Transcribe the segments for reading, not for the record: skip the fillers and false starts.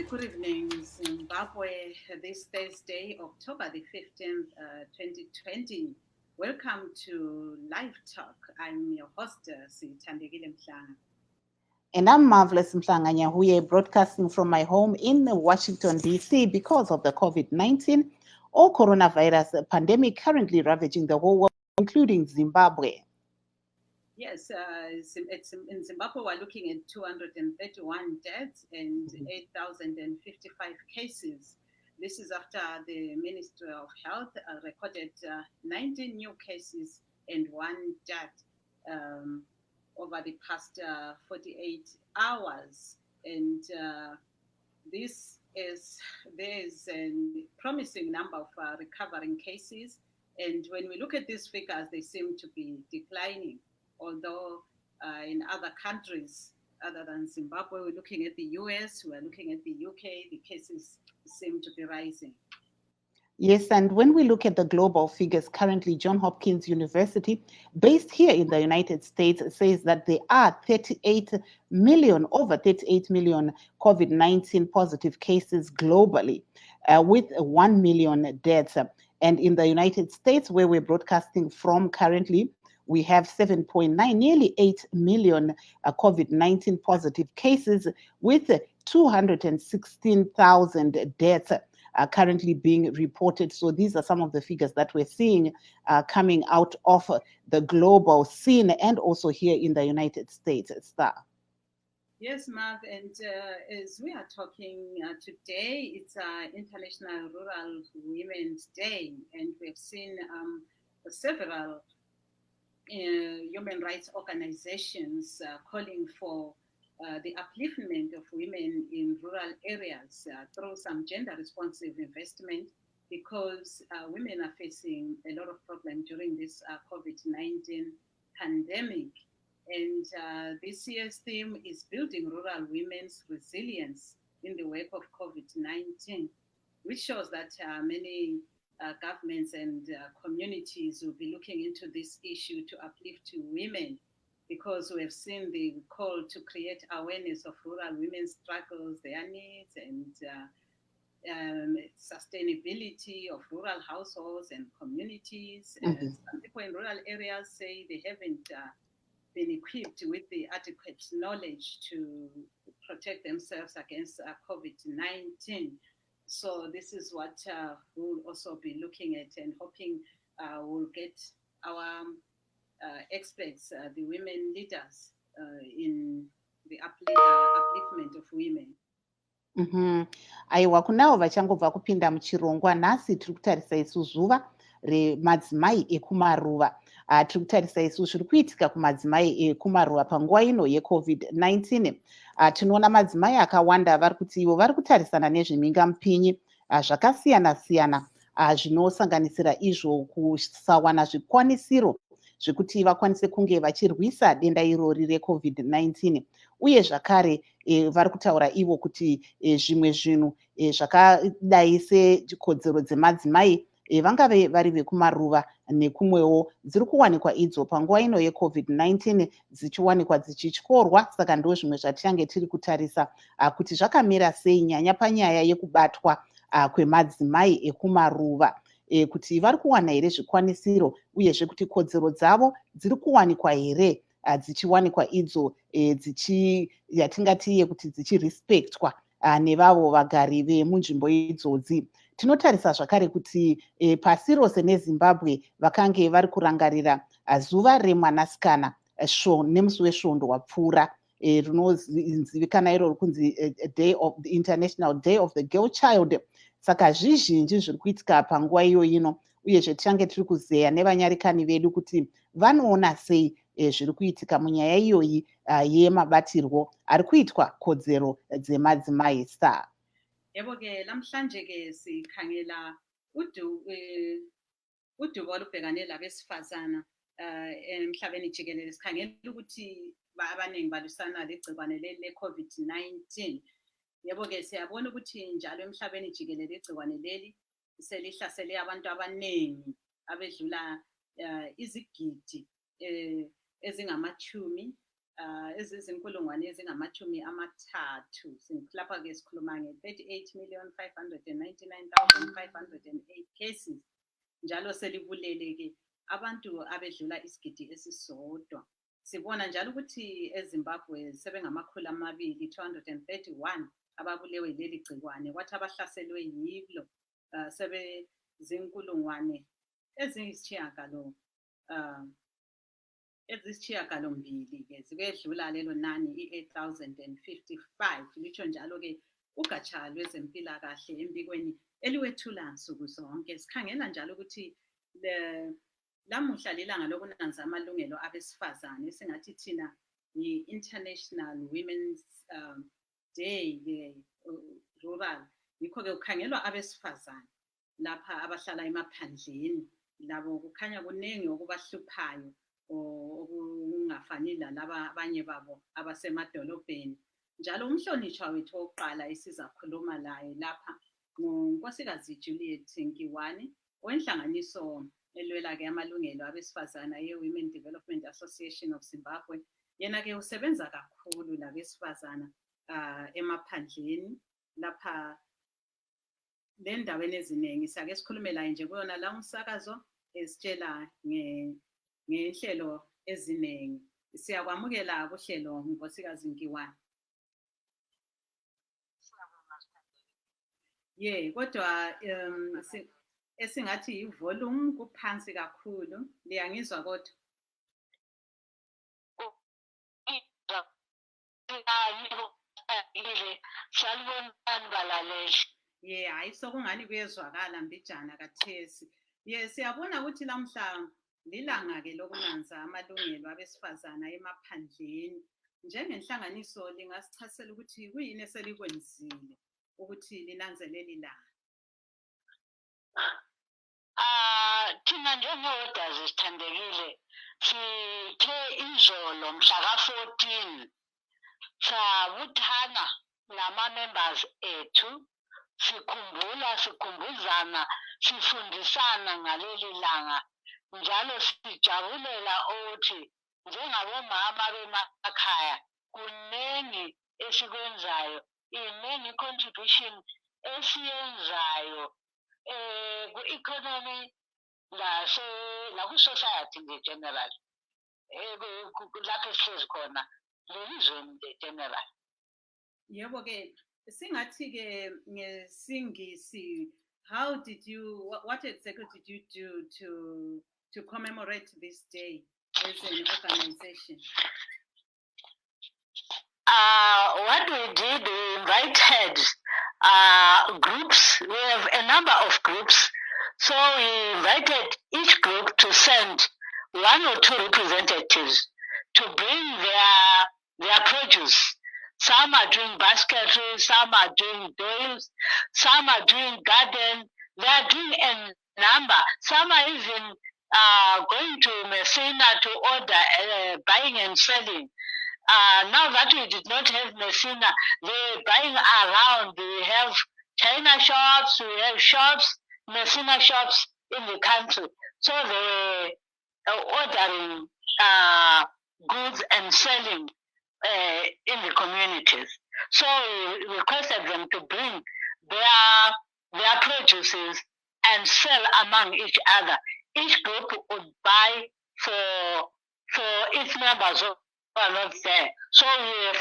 good evening, Zimbabwe. This Thursday, October the 15th, 2020. Welcome to LiveTalk. I'm your host, Sithandekile Mhlanga. And I'm Marvelous Mhlanganya, who is broadcasting from my home in Washington, D.C. because of the COVID-19 or coronavirus pandemic currently ravaging the whole world, including Zimbabwe. Yes, in Zimbabwe, we're looking at 231 deaths and 8,055 cases. This is after the Ministry of Health recorded 19 new cases and 1 death over the past 48 hours. And there is a promising number of recovering cases. And when we look at these figures, they seem to be declining. Although in other countries other than Zimbabwe, we're looking at the US, we're looking at the UK, the cases seem to be rising. Yes, and when we look at the global figures, currently Johns Hopkins University, based here in the United States, says that there are over 38 million COVID-19 positive cases globally, with 1 million deaths. And in the United States, where we're broadcasting from currently, we have 7.9, nearly 8 million COVID-19 positive cases with 216,000 deaths currently being reported. So these are some of the figures that we're seeing coming out of the global scene and also here in the United States. Star. Yes, Marv, and as we are talking today, it's International Rural Women's Day, and we've seen several human rights organizations calling for the upliftment of women in rural areas through some gender-responsive investment, because women are facing a lot of problems during this COVID-19 pandemic. And this year's theme is building rural women's resilience in the wake of COVID-19, which shows that many governments and communities will be looking into this issue to uplift to women, because we have seen the call to create awareness of rural women's struggles, their needs, and sustainability of rural households and communities. Some people in rural areas say they haven't been equipped with the adequate knowledge to protect themselves against COVID-19. So this is what we'll also be looking at and hoping we'll get our experts, the women leaders in the upliftment of women. Aiwa, kunavo vachangobva kupinda muchirongwa, nhasi tiri kutarisa isu zuva remadzimai ekumaruva. Tiri kutarisa isu zviri kuitika kumadzimai ekumaruva panguva ino yeCovid-19. Tinoona madzimai akawanda vari kuti ivo vari kutarisana nezvemhingamupinyi zvakasiyana-siyana zvinosanganisira izvo kusawana zvikwanisiro zvekuti vakwanise kunge vachirwisa denda irori reCovid-19. Uye zvakare vari kutaura ivo kuti zvimwe zvinhu zvakadai sekodzero dzemadzimai vangave vari vekumaruva nekumwewo dziri kuwanikwa idzo panguva ino yeCovid-19 dzichiwanikwa dzichityorwa. Saka ndo zvimwe zvatichange tiri kutarisa kuti zvakamira sei nyanya panyaya yekubatwa kwemadzimai ekumaruva, kuti vari kuwana here zvikwanisiro, uyezve kuti kodzero dzavo dziri kuwanikwa here dzichiwanikwa idzo yatingatiye kuti dzichirespektwa nevavo vagari vemunzvimbo idzodzi. Tinotarisa zvakare kuti pasi rose neZimbabwe vakange vari kurangarira zuva remwanasikana nemusi wesvondo wapfuura, rinozivikana iroro kunzi the International Day of the Girl Child. Saka zvizhinji zviri kuitika panguva iyoyino, uyezve tichange tiri kuzeya nevanyarikani vedu kuti vanoona sei zviri kuitika munyaya iyoyi yemabatirwo ari kuitwa kodzero dzemadzimai. Star. Yebo-ke namhlanje-ke sikhangela udubo olubhekane labesifazana emhlabeni jikelele. Sikhangela ukuthi abaningi balwisana legciwane le-COVID-19. Yebo-ke siyabona ukuthi njalo emhlabeni jikelele igciwane leli selihlasele abantu abaningi abedlula izigidi ezingama-10 ezizinkulungwane ezingamachumi amathathu. Lapha-ke sikhuluma nge-38,599,508 cases. Njalo selibulele-ke abantu abedlula isigidi esisodwa. Sibona njalo ukuthi eZimbabwe sebengamakhulu amabili 231 ababulewe leli gciwane, kwathi abahlaselwe yilo sebezinkulungwane eziyisishiyagalombili-ke zikwedlula lelo nani i-8,055. Litsho njalo-ke ugatsha lwezempilakahle embikweni eliwethula nsuku zonke. Sikhangela njalo ukuthi lamuhla lilanga lokunanza amalungelo abesifazane, esingathi thina yi-International Women's Day rural. Yikho-ke kukhangelwa abesifazane lapha abahlala emaphandleni. Labo kukhanya kuningi okubahluphayo okungafani lalaba abanye babo abasemadolobheni. Njalo umhlonishwa wethu wokuqala esizakhuluma laye lapha ngunkosikazi Juliet Nkiwane wenhlanganiso elwela-ke amalungelo abesifazana ye-Women Development Association of Zimbabwe. Yena-ke usebenza kakhulu labesifazana emaphandleni lapha lendaweni eziningi. Siyake sikhulume laye nje kuyona la umsakazo esitshela ngehlelo eziningi. Siyakwamukela kuhlelo nkosikazi Nkiwane. Kodwa esingathi ivolume kuphansi kakhulu. Liyangizwa kodwa? Hayi sokungani kuyezwakala mbijana kathesi. Siyabona ukuthi lamhla lilanga-ke lokunanza amalungelo abesifazana emaphandleni. Njengenhlanganiso lingasichasela ukuthi kuyini eselikwenzile ukuthi linanze leli langa? Thina njenge-orders esithandekile sithe izolo mhla ka-14 sabuthana nama-members ethu sikhumbuzana sifundisana ngaleli langa, njalo sijabulela ukuthi njengabomama bemakhaya kuningi esikwenzayo, iningi contribution esiyenzayo ku-economy naku-society nge general, lapho esihlezi khona lelizweni nge general. Yebo-ke singathi-ke ngesingisi, what exactly did you do to commemorate this day as an organization? What we did, we invited groups. We have a number of groups, so we invited each group to send 1 or 2 representatives to bring their produce. Some are doing basketry, some are doing doils, some are doing garden. They are doing a number. Some are even going to Messina to order buying and selling. Now that we did not have Messina, they're buying around. We have China shops, we have shops, Messina shops in the country. So they were ordering goods and selling in the communities. So we requested them to bring their produces and sell among each other. Each group would buy for its members who are not there. So we were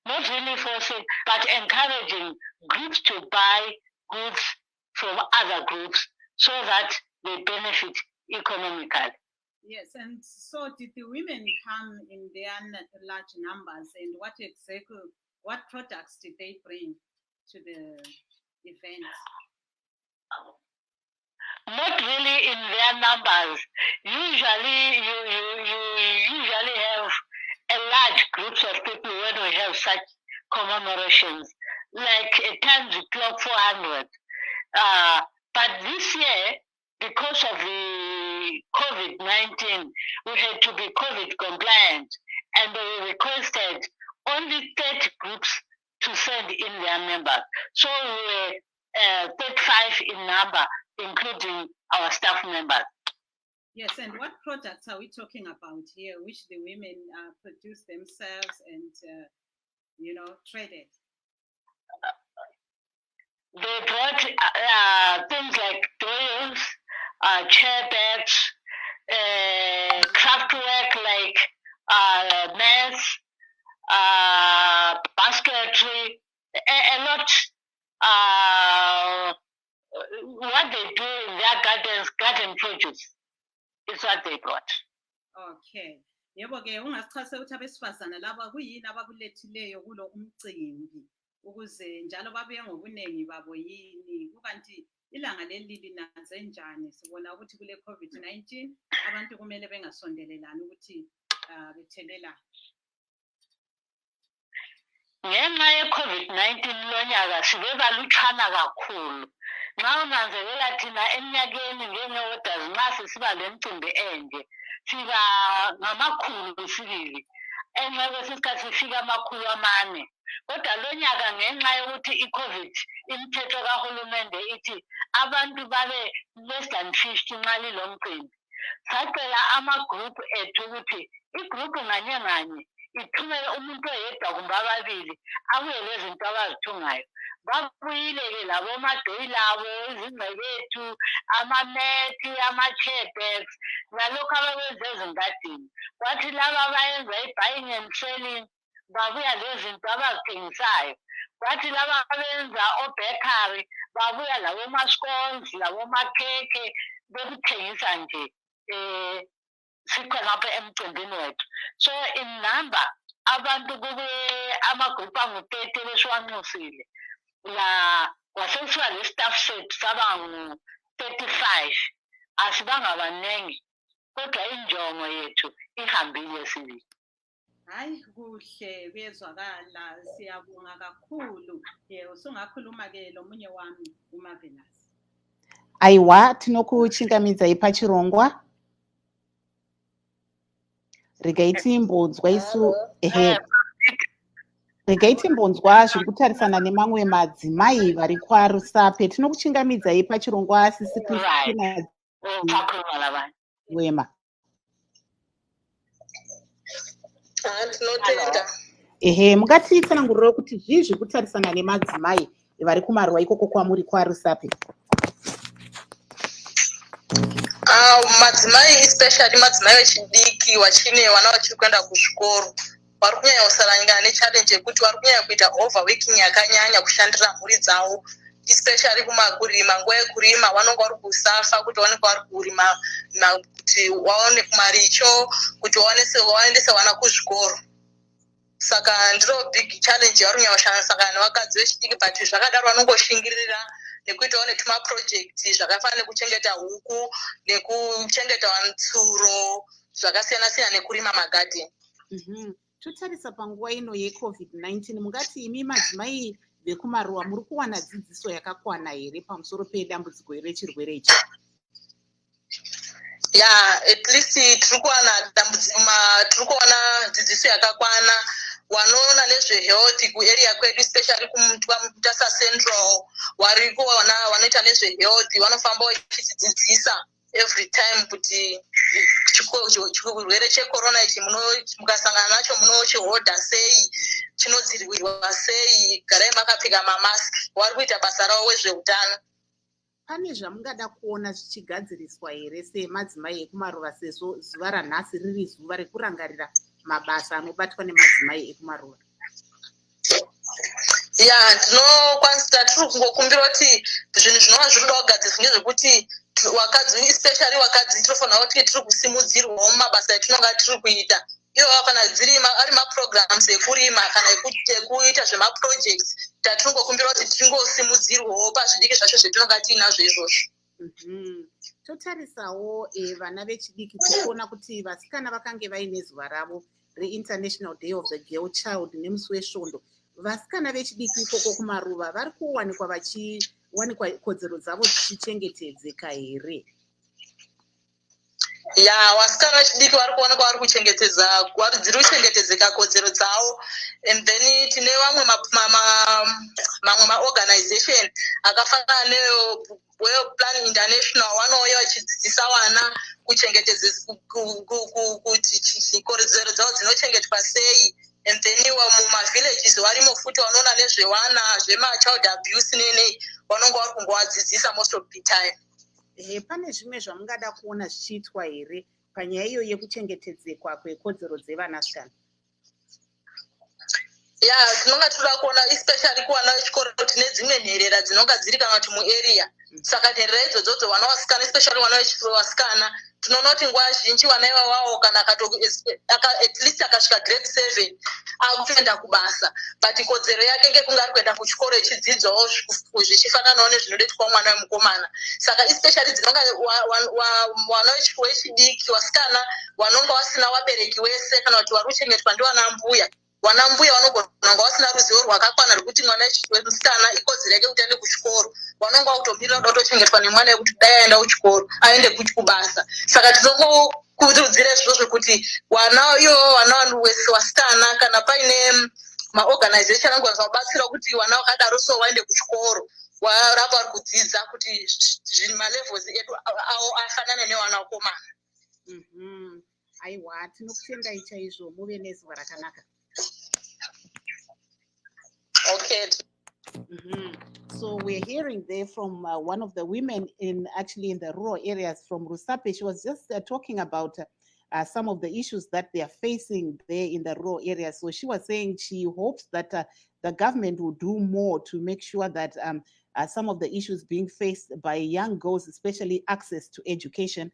not really forcing, but encouraging groups to buy goods from other groups so that they benefit economically. Yes, and so did the women come in their large numbers, and what products did they bring to the event? Not really in their numbers. Usually, you usually have a large groups of people when we have such commemorations, like at times we clock 400. But this year, because of the COVID-19, we had to be COVID compliant, and we requested only 30 groups to send in their members. So we were 35 in number, including our staff members. Yes, and what products are we talking about here, which the women produce themselves and, traded? They brought things like toys, chair bags, craftwork like mats, basketry, a lot. What they do in their gardens, garden produce, is what they brought. Okay. Yebo ke ungasichase ukuthi abesifazana laba kuyini abakulethileyo kulo umcimbi ukuze njalo babuye ngobuningi babo yini kukanti ilanga leli linanze njani sibona ukuthi kule COVID-19 abantu kumele bengasondelelani ukuthi bethelelane. Ngenxa ye-COVID-19 lonyaka sibe balutshwana kakhulu. Nxa unanzelela thina eminyakeni ngenge-orders nxa sisiba lemicimbi enje siba ngamakhulu sibili. Enxa kwesikhathi sifika 400. Kodwa lonyaka ngenxa yokuthi i-COVID imithetho kahulumende ithi abantu babe less than 50 nxa lilomcimbi. Sacela ama-group ethu ukuthi i-group nganye nganye ithumele umuntu oyedwa kumbe ababili abuye lezinto abazithungayo. Babuyile-ke labo madoyi labo izingcebethu amamethi ama-chair bags nalokhu abakwenza ezingadini. Kwathi laba abayenza i-buying and selling babuya lezinto abazithengisayo. Kwathi laba abenza o-bakery babuya labo-scones labo-makhekhe bekuthengisa nje sikhona apha emcimbini wethu. So in number abantu kube amagroup angu-30 besiwanxusile. Kwasekusiba le-staff set saba ngu-35 asibanga baningi kodwa injongo yethu ihambile sibili. Hayi kuhle bezwakala siyabonga kakhulu. Usungakhuluma-ke lomunye wami uMarvelous. Aiwa tinokuchingamidzai pachirongwa. Regai timbonzwa isu regai timbonzwa zviri kutarisana nemamwe madzimai vari kwaRusape. Tinokuchingamidzai pachirongwa sisi Kristina Wema. Mungatitsanangurira kuti zvii zviri kutarisana nemadzimai vari kumaruwa ikoko kwamuri kwaRusape? Madzimai especially madzimai vechidiki vachine vana vachiri kuenda kuzvikoro vari kunyanya kusarangana nechallenge yekuti vari kunyanya kuita overworking yakanyanya kushandira mhuri dzavo especially kumakurima. Nguva yekurima vanonga vari kusafa kuti vanenge vari kurima kuti vaone kumaricho kuti vaendese vana kuzvikoro. Saka ndiro big challenge yavari kunyanya kusangana nevakadzi vechidiki but zvakadaro vanongoshingirira nekuitawo netuma-project zvakafanana nekuchengeta huku nekuchengeta tsuro zvakasiyana-siyana nekurima magadheni. Totarisa panguva ino yeCovid-19 mungati imi madzimai vekumaruwa muri kuwana dzidziso yakakwana here pamusoro pedambudziko rechirwere ichi? At least tiri kuwana dzidziso yakakwana. Wanoona nezvehealth kuarea kwedu especially kumutasa central vari kuona vanoita nezvehealth vanofamba vachitidzidzisa every time kuti chirwere checorona ichi mukasangana nacho munochihodha sei, chinodzivirirwa sei, garai makapfeka mamask. Vari kuita basa ravo wezveutano. Pane zvamungada kuona zvichigadziriswa here semadzimai ekumaruva sezvo zuva ranhasi riri zuva rekurangarira mabasa anobatwa nemadzimai ekumaruva? Ndinokwanisa tiri kungokumbira kuti zvinhu zvinova zviri kuda kugadzirwa ngezvekuti wakadzi especially wakadzi tinofanira kuti tiri kusimudzirwawo mumabasa etinonga tiri kuita. Ivo kana dziri ari maprograms ekurima kana ekuita zvemaprojects tatinongokumbira kuti tingosimudzirwawo pazvidiki zvacho zvetinonga tiinazvo izvozvo. Totarisawo vana vechidiki tikuona kuti vasikana vakange vaine zuva ravo reInternational Day of the Girl Child nemusi wesvondo. Vasikana vechidiki ikoko kumaruva vari kuwanikwa vachiwanikwa kodzero dzavo dzichichengetedzeka here? ya vasikana vechidiki vari kuoneka dziri kuchengetedzeka kodzero dzavo. And then tine mamwe maorganization akafanana neWorld Plan International vanouya vachidzidzisa vana kuchengetedza kuti kodzero dzavo dzinochengetwa sei. And then mumavillages varimo futi vanoona nezvevana zvemachild abuse nenei vanonga vari kungovadzidzisa most of the time. Pane zvimwe zvamungada kuona zvichiitwa here panyaya iyo yekuchengetedzekwa kwekodzero dzevanasikana? Ya, tinonga toda kuona especially kuvana vechikoro tine dzimwe nherera dzinonga dziri kana kuti muarea. Saka nherera idzodzo vana vasikana especially vana vasikana tinoona kuti nguva zhinji vana ivavawo kana at least akasvika grade 7 akuenda kubasa, but kodzero yake ngekunge ari kuenda kuchikoro echidzidzawo zvichifananawo nezvinoitwa mwana wemukomana. Saka especially dzinonga vana vechidiki vasikana vanonga vasina vabereki vese kana kuti vari kuchengetwa ndivana mbuya. Vana mbuya vanogona kunge vasina ruzivo rwakakwana rwekuti mwana wemusikana ikodzero yake kuti aende kuchikoro. Vanonga kutomirira kuda kutochengetwa nemwana wekuti dai aenda kuchikoro aende kubasa. Saka tinongokurudzira izvozvo kuti vana vanhu vese vasikana kana paine maorganization anogona kubatsira kuti vana vakadaro so vaende kuchikoro varamba vari kudzidza kuti malevels edu avo afanane nevana vakomana. Aiwa, tinokutendai chaizvo, muve nezuva rakanaka. Okay. So we're hearing there from one of the women in the rural areas from Rusape. She was just talking about some of the issues that they are facing there in the rural areas. So she was saying she hopes that the government will do more to make sure that some of the issues being faced by young girls, especially access to education,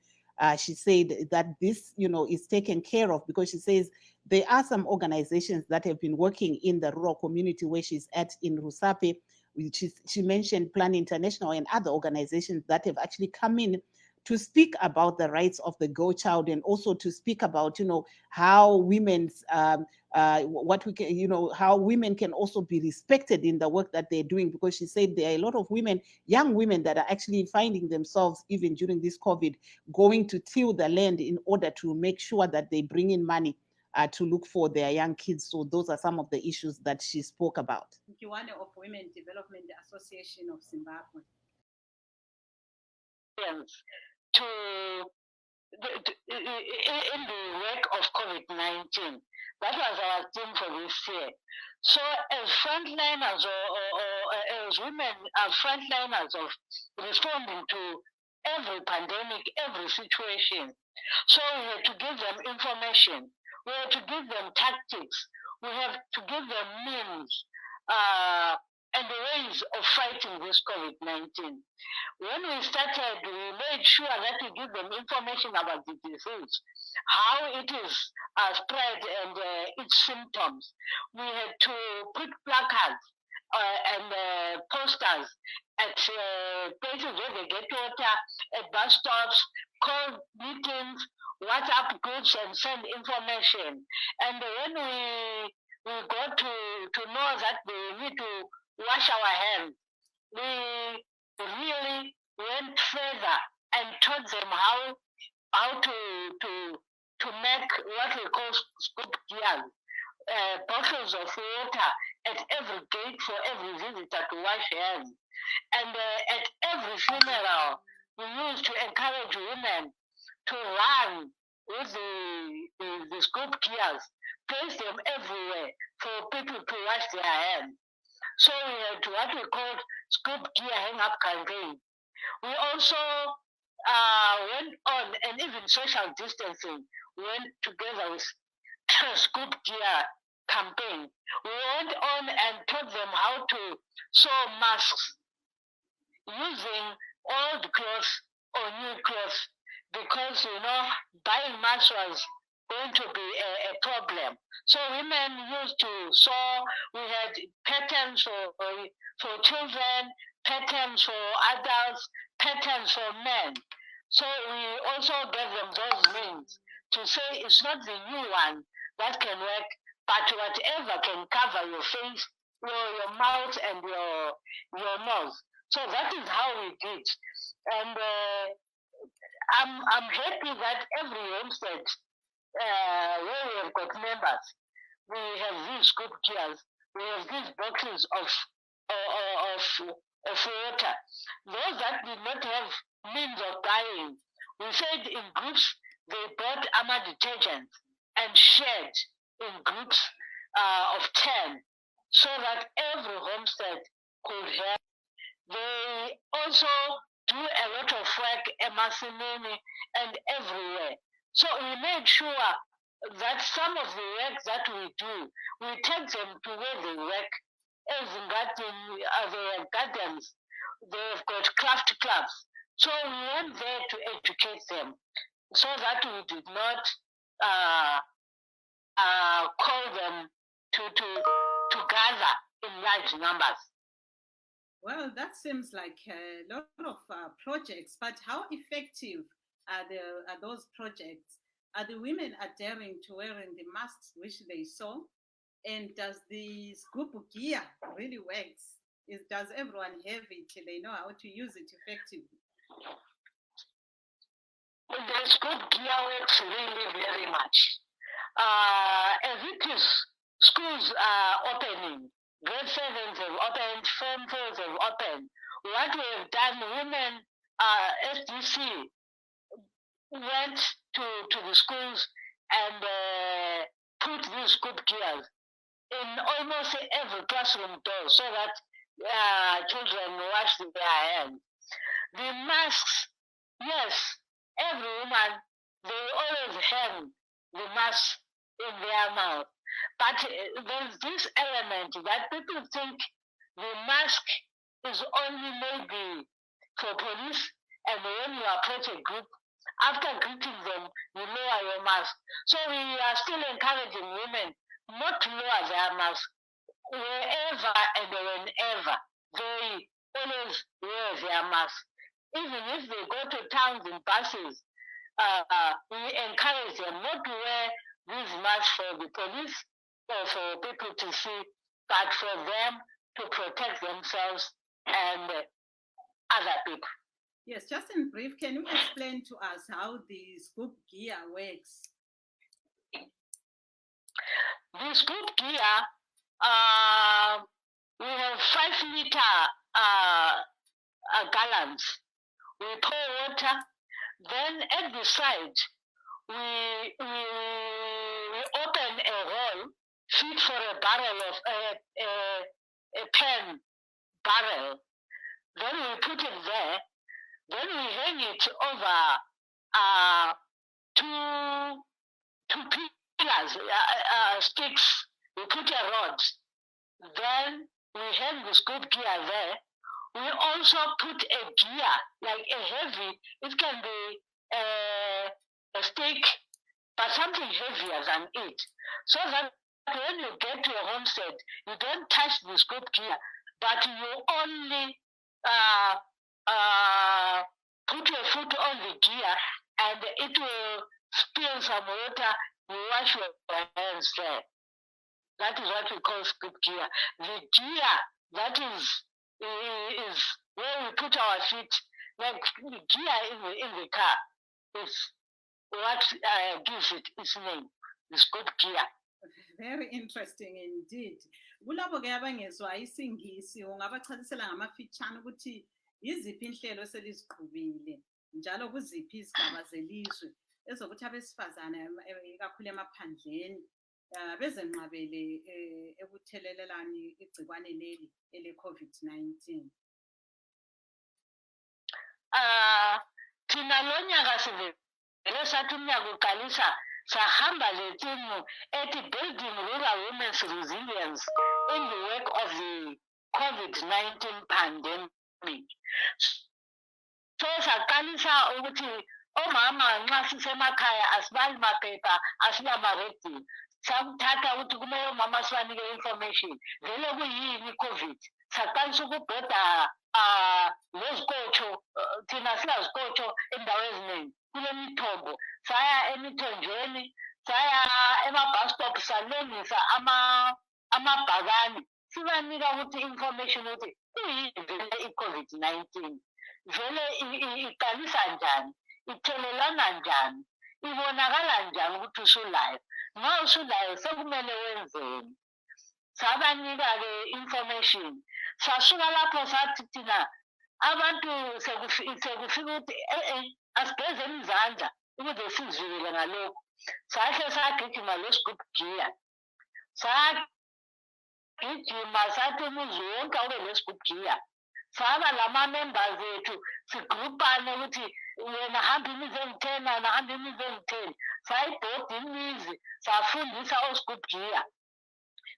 she said that this, is taken care of, because she says there are some organizations that have been working in the rural community where she's at in Rusape, which is, she mentioned Plan International and other organizations that have actually come in to speak about the rights of the girl child, and also to speak about, how women's, how women can also be respected in the work that they're doing, because she said there are a lot of women, young women, that are actually finding themselves, even during this COVID, going to till the land in order to make sure that they bring in money to look for their young kids. So those are some of the issues that she spoke about. One of Women Development Association of Zimbabwe. In the work of COVID-19, that was our theme for this year. So as frontliners or as women are frontliners of responding to every pandemic, every situation. So we have to give them information. We have to give them tactics. We have to give them means and the ways of fighting this COVID-19. When we started, we made sure that we give them information about the disease, how it is spread and its symptoms. We had to put placards and posters at places where they get water, at bus stops, call meetings, WhatsApp groups, and send information. And when we got to know that they need to wash our hands, we really went further and taught them how to make what we call scoop gears, bottles of water at every gate for every visitor to wash hands. And at every funeral, we used to encourage women to run with the scoop gears, place them everywhere for people to wash their hands. So we had what we called scoop gear hang-up campaign. We also went on, and even social distancing went together with scoop gear campaign. We went on and taught them how to sew masks using old clothes or new clothes, because buying masks was going to be a problem. So women used to sew. We had patterns for children, patterns for adults, patterns for men. So we also gave them those means to say it's not the new one that can work, but whatever can cover your face, your mouth, and your nose. So that is how we did. And I'm happy that every homestead where we have got members, we have these scoop gears, we have these boxes of water. Those that did not have means of buying, we said in groups they bought Ama detergent and shared in groups of 10 so that every homestead could have. They also do a lot of work at Masinini and everywhere. So we made sure that some of the work that we do, we take them to where they work. As in their gardens, they've got craft clubs. So we went there to educate them so that we did not call them to gather in large numbers. Well, that seems like a lot of projects, but how effective are those projects? Are the women adhering to wearing the masks which they saw? And does the scoop gear really works? Does everyone have it? They know how to use it effectively? The scoop gear works really very much. As it is, schools are opening. Grade 7s have opened, Form 4s have opened. What we have done, women, SDC went to the schools and put these scoop gears in almost every classroom door so that children wash their hands. The masks, yes, every woman, they always hang the mask in their mouth. But there's this element that people think the mask is only maybe for police, and when you approach a group, after greeting them, you lower your mask. So we are still encouraging women not to lower their mask. Wherever and whenever, they always wear their mask. Even if they go to towns in buses, we encourage them not to wear these masks for the police or for people to see, but for them to protect themselves and other people. Yes, just in brief, can you explain to us how the scoop gear works? The scoop gear, we have 5-liter gallons. We pour water, then at the side, we open a hole fit for a barrel of a pen barrel. Then we put it there. Then we hang it over two pillars, sticks. We put a rod. Then we hang the scoop gear there. We also put a gear, like a heavy, it can be a stick, but something heavier than it. So that when you get to a homestead, you don't touch the scoop gear, but you only put your foot on the gear and it will spill some water, you wash your hands there. That is what we call scoop gear. The gear, that is where we put our feet, like the gear in the car, is what gives it its name, the scoop gear. Very interesting indeed. Kulabo ke abangezwa isingisi ungabachasisela ngamafitshane ukuthi yiziphi inhlelo seliziqhubile njalo kuziphi izigaba zelizwe ezokuthi abesifazane kakhulu emaphandleni bezenqabele ekuthelelelani igcikwane leli ele COVID-19. Thina lo nyaka sivele sathi umnyaka uqalisa sahamba letimu ethi building rural women's resilience in the wake of the COVID-19 pandemic. So saqalisa ukuthi omama nxa sisemakhaya asibali maphepha asilamarediyo sakuthatha ukuthi kumele omama sibanike information vele kuyini i-COVID. Saqalisa ukubhoda lezikotsho thina silazikotsho endawo eziningi kule mithombo saya emithonjeni saya ema-bus stop salungisa amabhakani sibanika ukuthi information ukuthi kuyini vele i-COVID-19 vele iqalisa njani ithelelana njani, ibonakala njani ukuthi usulayo. Nxa usulayo sekumele wenzeni. Sabanika-ke information. Sasuka lapho sathi thina abantu sekufika ukuthi asigezeni izandla ukuze sizivikele ngalokhu. Sahle sagijima lesigubhu giya. Sagijima sathi umuzi wonke ube lesigubhu giya. Saba lama-members ethu sigrupane ukuthi wena hamba imizi engu-10 wena hamba imizi engu-10. Sayibhoda imizi safundisa osigubhu giya.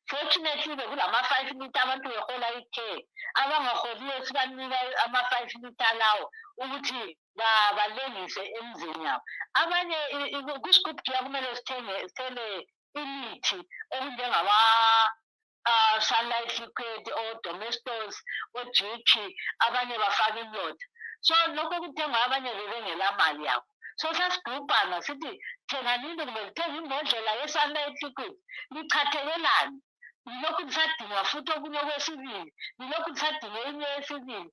Fortunately bekulama-5 litre abantu behola i-care. Abangaholiyo sibanika ama-5 litre lawo ukuthi balengise emizini yabo. Abanye kwisigubhu giya kumele sithele imithi sunlight liquid o-domestos o-Jiki, abanye bafaka imlotha. So lokho kuthengwa abanye bebengela mali yabo. So sasigubhana sithi thenganini kumbe lithenga imbodlela ye-sunlight liquid lichathekelani. Nilokhu lisadinga futhi okunye okwesibili, nilokhu lisadinga enye yesibili,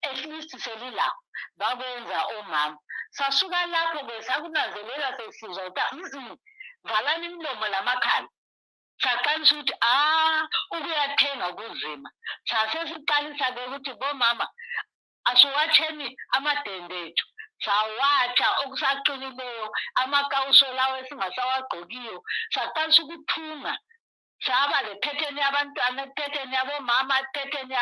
at least selilakho. Bakwenza omama. Sasuka lapho-ke sakunanzelela sesizwa ukuthi valani imilomo lamakhala. Saqalisa ukuthi ukuyathenga kunzima. Sasesiqalisa-ke ukuthi bomama asiwatsheni amadende ethu. Sawatsha okusaqinileyo, amakawuso lawo esingasawagqokiyo. Saqalisa ukuthunga. Saba lephetheni yabantwana, iphetheni yabomama, iphetheni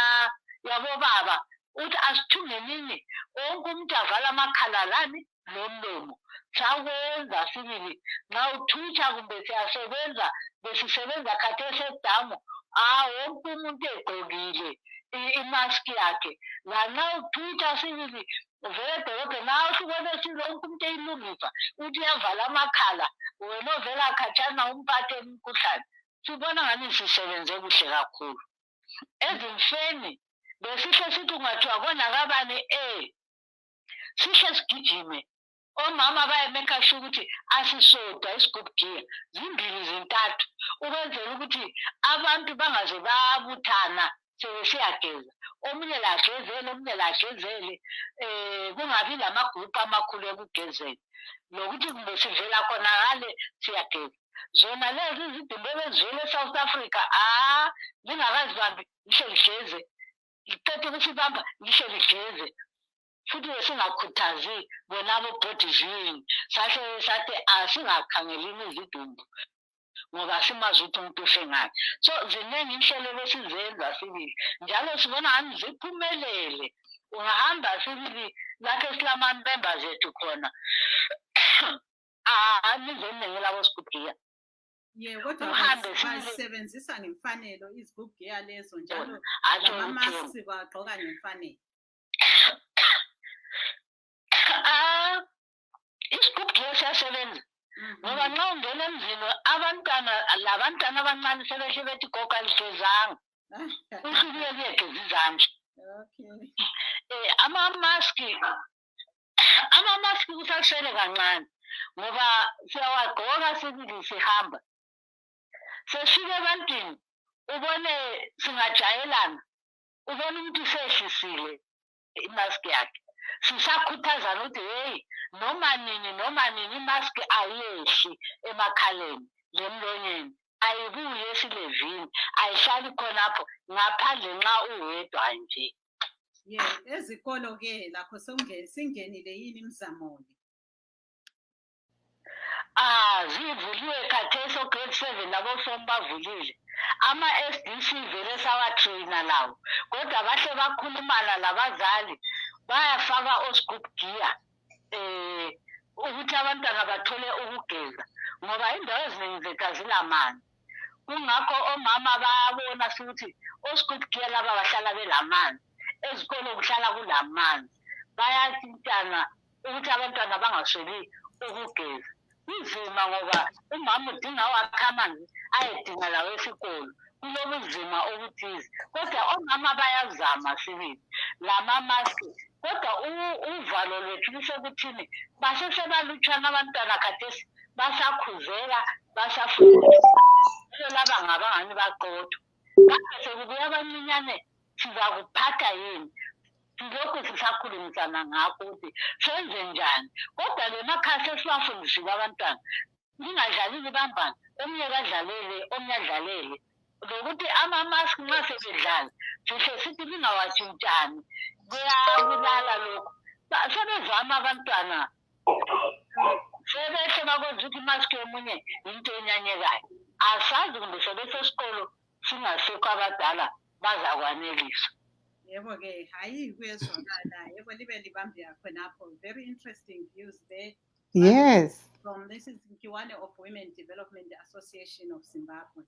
yabobaba. Uthi asithungenini wonke umuntu avala amakhala lani nomlomo. Sakwenza sibili. Nxa uthutsha kumbe siyasebenza, besisebenza khathesi edamu, wonke umuntu egqokile imask yakhe. Nxa uthutsha sibili vele edolobheni usubone silonke umuntu eyilungisa uthi uyavala amakhala, wena ovela khatshana umphathe imikhuhlane. Sibona ngani sisebenze kuhle kakhulu. Ezimfeni besihle sithi ungathiwa konakabani sihle sigijime. Omama bayameka sure ukuthi asisodwa isigubhu giya, 2 3 ukwenzela ukuthi abantu bangaze babuthana sebesiyageza. Omunye lagezele, omunye lagezele, kungabi lamagrupu amakhulu ekugezeni. Nokuthi kumbe sivela khona ngale siyageza. Zona lezi izidumbu ebezivele eSouth Africa, lingakazibambi lihle ligeze. Liqede ukusibamba lihle ligeze. Futhi besingakhuthazi bona abo-body viewing. Sathi asingakhangelini izidumbu ngoba simazi ukuthi umuntu ufe ngaphi. So ziningi inhlelo besizenza sibili. Njalo sibona ngani ziphumelele. Ungahamba sibili lapho esilama-members ethu khona. Nizeningi labo sigubhu giya. Kodwa basebenzisa ngemfanelo izigubhu giya lezo njalo lama-masks bagqoka ngemfanelo. Isigubhu giya siyasebenza. Ngoba nxa ungena emzini labantwana abancane sebehle bethi gogo alifezanga. Usukuye kuyegeza izandla. Ama-maski kusasele kancane ngoba siyawagqoka sibili sihamba. Sesifika ebantwini ubone singajayelana, ubone umuntu sehlisile imaski yakhe. Sisakhuthazana ukuthi hey, noma nini imaski ayehli emakhaleni lemlonyeni, ayibuye esilevini, ayihlali khonapho ngaphandle nxa uwedwa nje. Ezikolo-ke lakho singenile yini imizamo le? Zivuliwe khathesi o-grade 7 labo-form bavulile. Ama-SDC vele sawatrayina lawo. Kodwa bahle bakhulumana labazali bayafaka osigubhu giya ukuthi abantwana bathole ukugeza. Ngoba indawo eziningi zethu azilamanzi. Kungakho omama bayabona ukuthi osigubhu giya laba bahlala belamanzi. Ezikolo kuhlala kulamanzi. Bayathintana ukuthi abantwana bangasweli ukugeza. Inzima ngoba umama udinga wakhe amanzi ayedinga lawo esikolo. Kulobunzima obuthize. Kodwa omama bayazama sibili lama-maski. Kodwa uvalo lwethu lusekuthini basesebalutshwana abantwana khathesi basakhuzeka basafundisa. Laba ngabangani baqotho. Kade sekubuya abancinyane sizakuphatha yini? ndilokhu sisakhulumisana ngakho ukuthi senze njani. Kodwa le makhasi esiwafundisile abantwana ningadlaleli bambani, omnye kadlalele omnye adlalele, lokuthi amamaski nxa sebedlala sihle sithi lingawatshintshani, kuyabulala lokhu. Sebezama abantwana sebehle bakwenza ukuthi imaski yomunye yinto enyanyekayo. Asazi kumbe sebesesikolo singasekho abadala bazakwanelisa. Yebo ke, hayi kuyezwakala. Yebo libe libambe khonapho. Very interesting views there. Yes. From this is Kiwane of Women Development Association of Zimbabwe.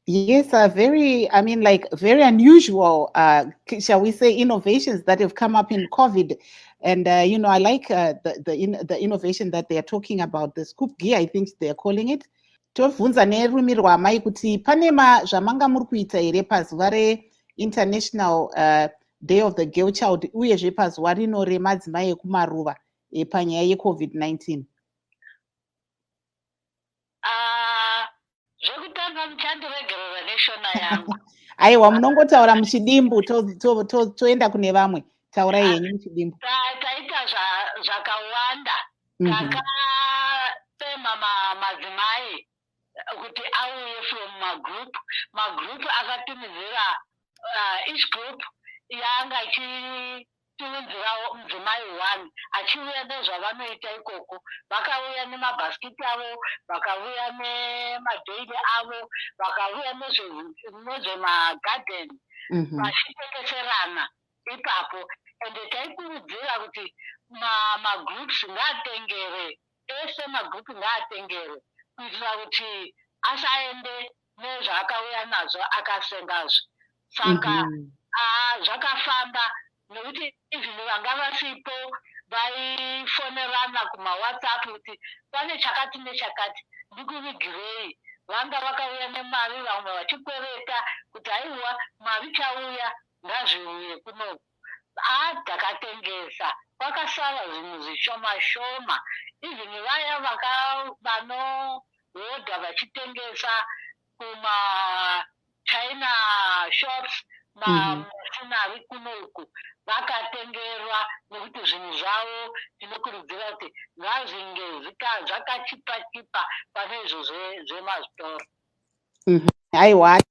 Yes, very, I mean, like very unusual, shall we say, innovations that have come up in COVID. And, you know, I like the innovation that they are talking about, the scoop gear, I think they're calling it. Tovhunza nerumi rwamai kuti pane zvamanga muri kuita here pazuva reInternational Day of the Girl Child uyezve pazuva rino remadzimai ekumaruva panyaya yeCovid-19. Zvekutanga muchandiregerera neshona yangu. Aiwa, munongotaura muchidimbu, toenda kune vamwe. Taurai henyu muchidimbu. Taita zvakawanda. Takapema madzimai kuti auye from magroup akatumidzira each group yanga ichitumidzirawo mudzimai 1 achiuya nezvavanoita ikoko. Vakauya nemabhasikiti avo, vakauya nemadaily avo, vakauya nezvemagarden vachitengeserana ipapo. Ende taikurudzira kuti magroups ngaatengere, ese magroup ngaatengere kuitira kuti asaende nezvaakauya nazvo akasengazvo. Saka zvakafamba nekuti izvinhu vanga vasipo vaifonerana kumawhatsapp kuti pane chakati nechakati ndikuvigirei. Vanga vakauya nemari, vamwe vachikwereta kuti aiwa mari chauya ngazviuye kunoku. Takatengesa, kwakasara zvinhu zvishoma shoma. Izvinhu vaya vanohodha vachitengesa kuma China shops masinari kunoku vakatengerwa nekuti zvinhu zvavo tinokurudzira kuti ngazvinge zvakachipa pane izvo zvemazitoro. Aiwa,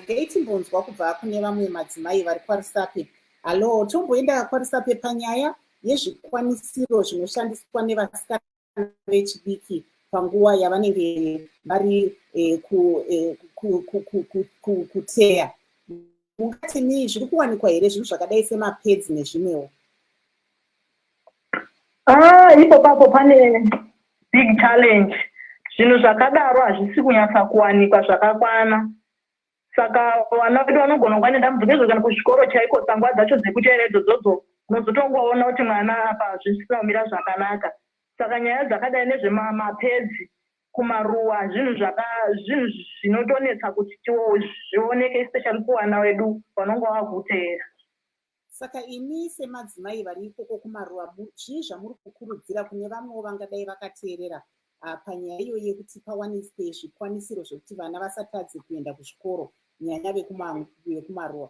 timbonzwa kubva kune vamwe madzimai vari kwaRusape. Halo, tomboenda kwaRusape panyaya yezvikwanisiro zvinoshandiswa nevasikana vechidiki panguva yavanenge vari kuteya. Mungati nii zviri kuwanikwa here zvinhu zvakadai semapedzi nezvimwewo? Ipo papo pane big challenge. Zvinhu zvakadaro hazvisi kunyatsa kuwanikwa zvakakwana. Saka vana vedu vanogona kuva nedambudziko kana kuzvikoro chaiko panguva dzacho dzekuteeredzo dzodzo unozotongoona kuti mwana apa zvisina kumira zvakanaka. Saka nyaya dzakadai nezvemapedzi kumaruwa zvinhu zvinotonetsa kuti zvioneke, especially kuvana vedu vanonga vakuteera. Saka imi semadzimai vari ikoko kumaruwa, zvii zvamuri kukurudzira kune vamwewo vangadai vakateerera panyaya iyo yekuti pawaniswe zvikwanisiro zvokuti vana vasatadze kuenda kuzvikoro, nyanya vekumaruwa?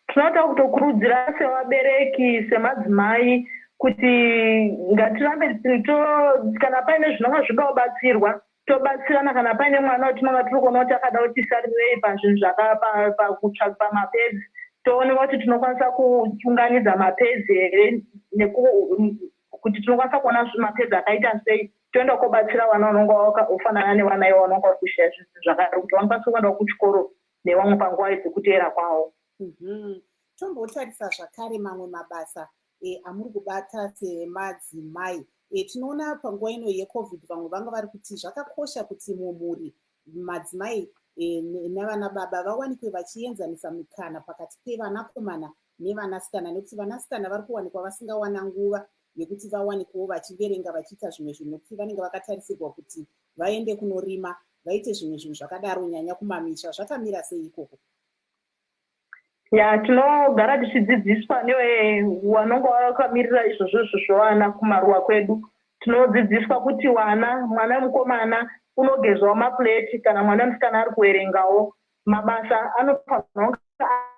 Tinoda kutokurudzira sevabereki, semadzimai, kuti ngatirambe kana paine zvinonga zviga kubatsirwa tobatsirana. Kana paine mwana wetinonga tiri kuona kuti akada kuti tisarirei pazvinhu pakutsvaka pamapedzi, tooneka kuti tinokwanisa kuunganidza mapedzi here, kuti tinokwanisa kuona mapedzi akaita sei, toenda kobatsira vana vanonga ofanana nevana ivo vanonga vari kushaya zvinhu zvakadaro kuti vanokwanisa kuenda kuchikoro nevamwe panguva dzekuteera kwavo. Tombotarisa zvakare mamwe mabasa amuri kubata semadzimai. Tinoona panguva ino yeCovid vamwe vanga vari kuti zvakakosha kuti mumhuri madzimai navana baba vawanikwe vachienzanisa mikana pakati pevanakomana nevanasikana, nekuti vanasikana vari kuwanikwa vasingawana nguva yekuti vawanikwewo vachiverenga vachiita zvimwe zvinhu, nekuti vanenge vakatarisirwa kuti vaende kunorima, vaite zvimwe zvinhu zvakadaro, nyanya kumamisha. Zvakamira sei ikoko? Tinogara tichidzidziswa newe vanonga vakamirira izvozvo zvovana kumaruwa kwedu. Tinodzidziswa kuti mwana mukomana unogezwawo mapureti, kana mwana musikana ari kuverengawo. Mabasa anofanira kunge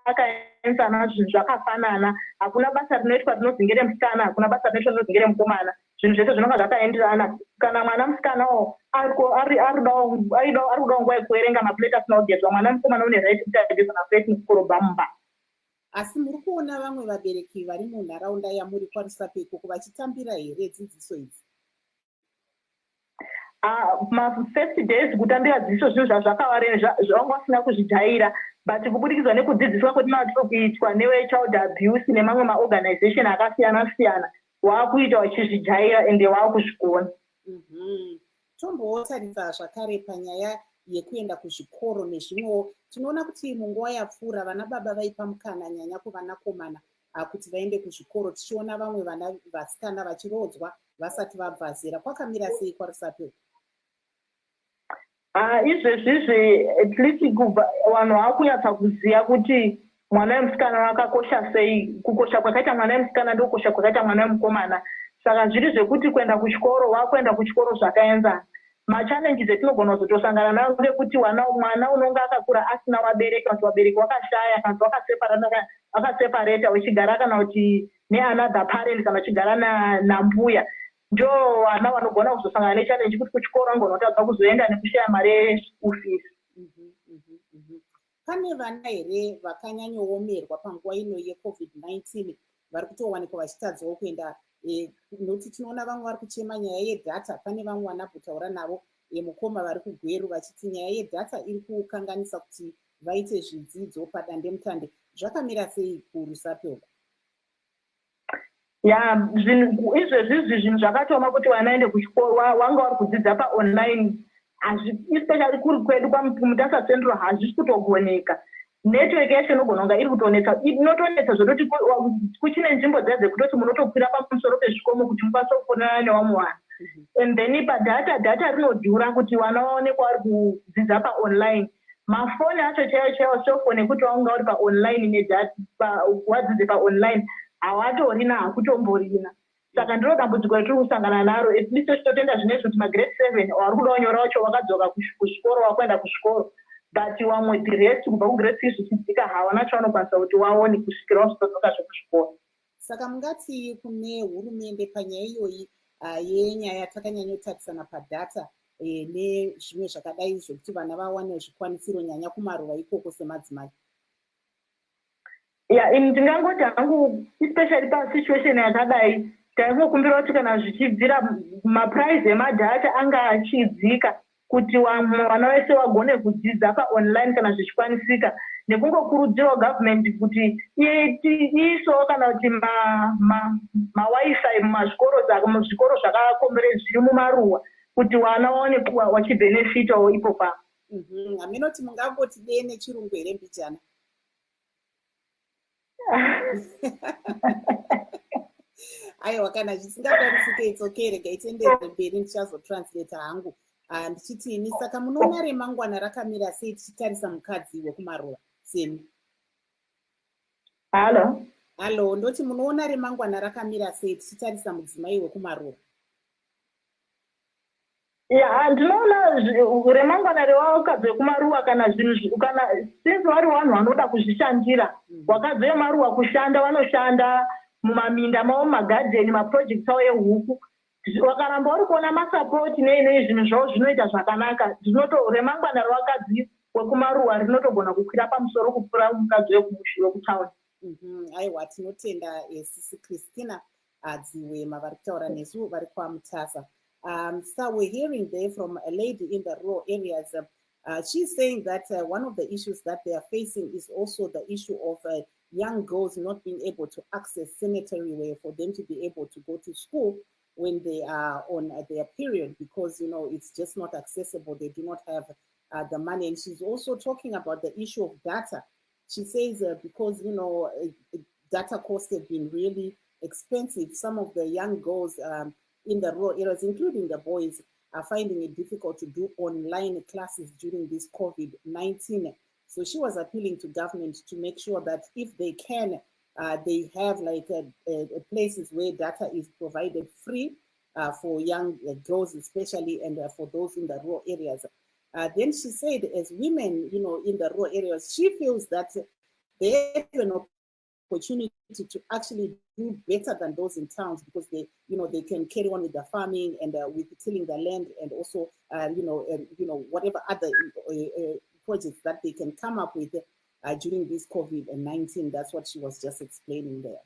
zvakaenzana zvinhu zvakafanana hakuna basa rinoitwa rinonzi ngeremusikana hakuna basa rinoitwa rinonzi ngeremukomana zvinhu zvese zvinonga zvakaenderana kana mwana musikanawo arikudawo nguva yekuverenga mapureti asina kugezwa mwana mukomana une right kuti ageze mapureti mukorobha mumba. Asi muri kuona vamwe vabereki vari munharaunda yamuri kwaRusape ikoko vachitambira here dzidziso idzi? Ma-first days kutambira dzidziso zvinhu zvazvakavarera zvavanga vasina kuzvijaira but kubudikidzwa nekudzidziswa kwatinenge tiri kuitwa newechild abuse nemamwe maorganization akasiyana-siyana waakuita vachizvijaira ende vaakuzvikona. Tombotarisa zvakare panyaya yekuenda kuzvikoro nezvimwewo. Tinoona kuti munguva yapfuura vana baba vaipa mukana nyanya kuvanakomana kuti vaende kuzvikoro, tichiona vamwe vana vasikana vachirodzwa vasati vabva zera. Kwakamira sei kwaRusape? Izvezvizvi at least vanhu vakunyatsa kuziva kuti mwana wemusikana wakakosha sei. Kukosha kwakaita mwana wemusikana ndokukosha kwakaita mwana wemukomana. Saka zviri zvekuti kuenda kuchikoro wakuenda kuchikoro zvakaenzana. Machallenges etinogona kuzotosangana nawo ngekuti mwana unonga akakura asina vabereki kana vabereki vakashaya kana vakaseparata vachigara kana kuti neanother parent kana vachigara nambuya. Ndo vana vanogona kuzosangana nechallenge kuti kuchikoro angona kutadza kuzoenda nekushaya mari yeschool fees. Pane vana here vakanyanyoomerwa panguva ino yeCovid-19 vari kutowanikwa vachitadzawo kuenda nokuti tinoona vamwe vari kuchema nyaya yedhata. Pane vamwe vana kutaura navo mukoma vari kugweru vachiti nyaya yedhata iri kukanganisa kuti vaite zvidzidzo padandemutande. Zvakamira sei kuRusape uko? Izvezvizvi zvinhu zvakatoma kuti vana vaende kuchikoro vanga vari kudzidza paonline especially kuri kwedu kwaMutasa Central hazvisi kutogoneka. Network yacho inogona kunga iri kutonetsa inotonetsa zvototi kuchine nzvimbo dziya dzekutoti munotokwira pamusoro pezvikomo kuti mukwanise kufonana nevamwe vanhu. And then data rinodhura kuti vana vaonekwa vari kudzidza paonline. Mafoni acho chaiwo cellphone ekuti waunga uri paonline wadzidze paonline havatorina hakutomborina. Saka ndiro dambudziko ratiri kusangana naro. At least tichitotenda zvinezvi kuti magrade 7 vari kuda kunyora vacho vakadzoka kuchikoro vakuenda kuchikoro. But vamwe the rest kubva kugrade 6 zvichidzika havana chavanokwanisa kuti vaone kusvikira vasvitodzoka zvekuchikoro. Saka mungati kune hurumende panyaya iyoyi yenyaya yatakanyanyotarisana padhata nezvimwe zvakadai zvokuti vana vawane zvikwanisiro nyanya kumaruva ikoko semadzimai? Ndingangoti hangu especially pasituation yakadai taingokumbira kuti kana zvichibvira maprice emadhata anga achidzika kuti vana vese vagone kudzidza paonline kana zvichikwanisika, nekungokurudzirawo government kuti iisewo kana kuti mawifi muzvikoro zvakakomberedza zviri mumaruwa kuti vana vaone vachibhenefitawo ipo pa. Haminoti mungangoti dei nechirungu here mbichana? Aiwa, kana zvisingakwanisike it's okay, regai tiendere mberi ndichazotranslate hangu. Ndichitini, saka munoona remangwana rakamira sei tichitarisa mukadzi wekumaruva semi? Halo, ndoti munoona remangwana rakamira sei tichitarisa mudzimai wekumaruva? Ndinoona remangwana revakadzi vekumaruva kana zvinhu kana since vari vanhu vanoda kuzvishandira, vakadzi vemaruva kushanda vanoshanda mumaminda mavo, magadheni, maprojects avo ehuku. Vakaramba vari kuona masapoti nezvinhu zvavo zvinoita zvakanaka, remangwana revakadzi vekumaruva rinotogona kukwira pamusoro kupfuura mukadzi wekutauni. Aiwa, tinotenda sisi Christina Dziwema vari kutaura nesu vari kwaMutasa. So we're hearing there from a lady in the rural areas. She's saying that one of the issues that they are facing is also the issue of young girls not being able to access sanitary wear for them to be able to go to school when they are on their period, because, you know, it's just not accessible. They do not have the money. And she's also talking about the issue of data. She says because, you know, data costs have been really expensive, some of the young girls in the rural areas, including the boys, are finding it difficult to do online classes during this COVID-19. So she was appealing to government to make sure that if they can, they have like places where data is provided free for young girls especially, and for those in the rural areas. Then she said, as women, you know, in the rural areas, she feels that they have an opportunity to actually do better than those in towns, because they, they can carry on with the farming and with tilling the land, and also, whatever other projects that they can come up with during this COVID-19. That's what she was just explaining there.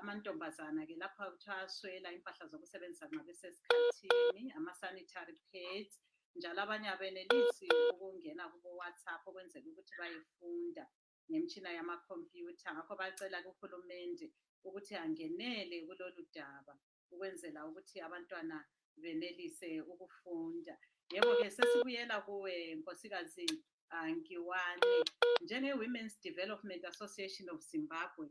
Amantombazana ke lapha kuthiwa aswela impahla zokusebenzisa nxa besesikhathini, ama-sanitary pads, njalo abanye abenelisi ukungena kubo-WhatsApp ukwenzela ukuthi bayefunda ngemitshina yamakhompyutha. Ngakho bacela kuhulumende ukuthi angenele kulolu daba ukwenzela ukuthi abantwana benelise ukufunda. Yebo-ke sesibuyela kuwe Nkosikazi Nkiwane, njenge-Women's Development Association of Zimbabwe,